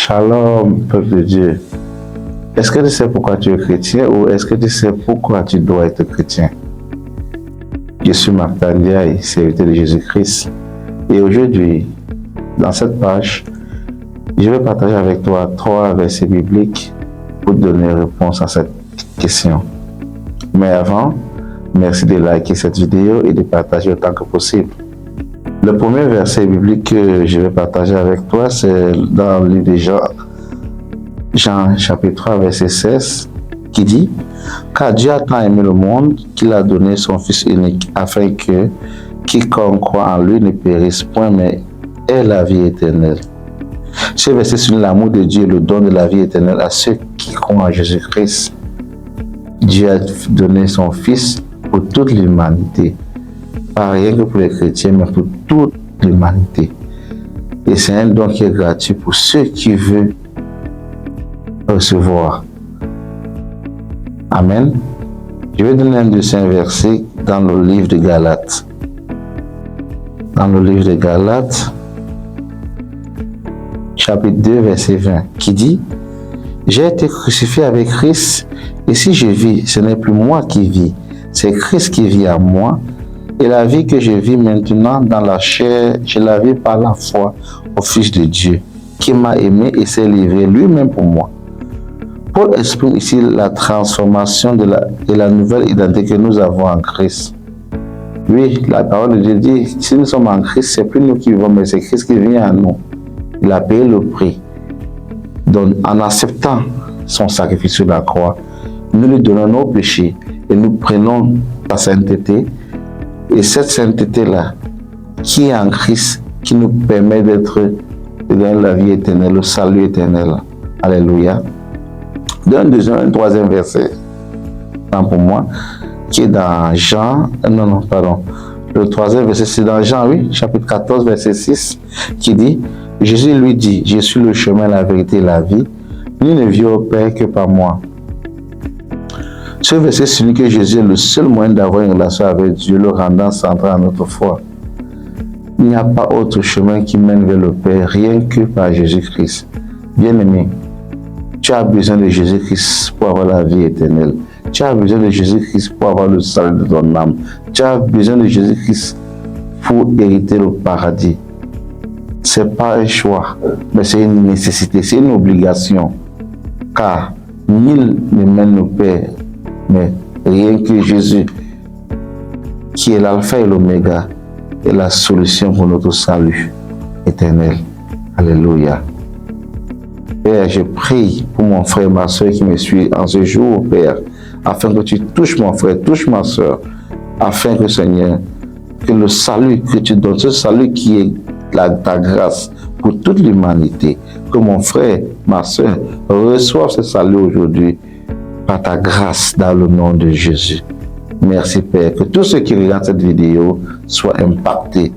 Shalom, peuple de Dieu. Est-ce que tu sais pourquoi tu es chrétien ou est-ce que tu sais pourquoi tu dois être chrétien? Je suis Martin Ndiaye, serviteur de Jésus-Christ. Et aujourd'hui, dans cette page, je vais partager avec toi 3 versets bibliques pour donner réponse à cette question. Mais avant, merci de liker cette vidéo et de partager autant que possible. Le premier verset biblique que je vais partager avec toi, c'est dans le livre de Jean chapitre 3, verset 16, qui dit « Car Dieu a tant aimé le monde qu'il a donné son Fils unique, afin que quiconque croit en lui ne périsse point, mais ait la vie éternelle. » Ce verset souligne l'amour de Dieu et le don de la vie éternelle à ceux qui croient en Jésus-Christ. Dieu a donné son Fils pour toute l'humanité. Pas rien que pour les chrétiens, mais pour toute l'humanité. Et c'est un don qui est gratuit pour ceux qui veulent recevoir. Amen. Je vais donner un deuxième verset dans le livre de Galates. Dans le livre de Galates, chapitre 2, verset 20, qui dit « J'ai été crucifié avec Christ, et si je vis, ce n'est plus moi qui vis, c'est Christ qui vit en moi. Et la vie que je vis maintenant dans la chair, je la vis par la foi au Fils de Dieu, qui m'a aimé et s'est livré lui-même pour moi. » Paul exprime ici la transformation et la nouvelle identité que nous avons en Christ. Oui, la parole de Dieu dit, si nous sommes en Christ, c'est plus nous qui vivons, mais c'est Christ qui vient à nous. Il a payé le prix. Donc, en acceptant son sacrifice sur la croix, nous lui donnons nos péchés et nous prenons sa sainteté. Et cette sainteté-là, qui est en Christ, qui nous permet de gagner la vie éternelle, le salut éternel. Alléluia. Un troisième verset, pour moi, qui est dans Jean, le troisième verset, c'est dans Jean, oui, chapitre 14, verset 6, qui dit, Jésus lui dit, je suis le chemin, la vérité et la vie, nul ne vient au Père que par moi. Ce verset signifie que Jésus est le seul moyen d'avoir une relation avec Dieu, le rendant central à notre foi. Il n'y a pas autre chemin qui mène vers le Père, rien que par Jésus-Christ. Bien-aimé, tu as besoin de Jésus-Christ pour avoir la vie éternelle. Tu as besoin de Jésus-Christ pour avoir le salut de ton âme. Tu as besoin de Jésus-Christ pour hériter le paradis. Ce n'est pas un choix, mais c'est une nécessité, c'est une obligation. Car nul ne mène au Père, mais rien que Jésus, qui est l'alpha et l'oméga, est la solution pour notre salut éternel. Alléluia. Père, je prie pour mon frère et ma soeur qui me suivent en ce jour, Père, afin que tu touches mon frère, touche ma soeur, afin que, Seigneur, que le salut que tu donnes, ce salut qui est ta grâce pour toute l'humanité, que mon frère, ma soeur, reçoivent ce salut aujourd'hui par ta grâce dans le nom de Jésus. Merci, Père, que tous ceux qui regardent cette vidéo soient impactés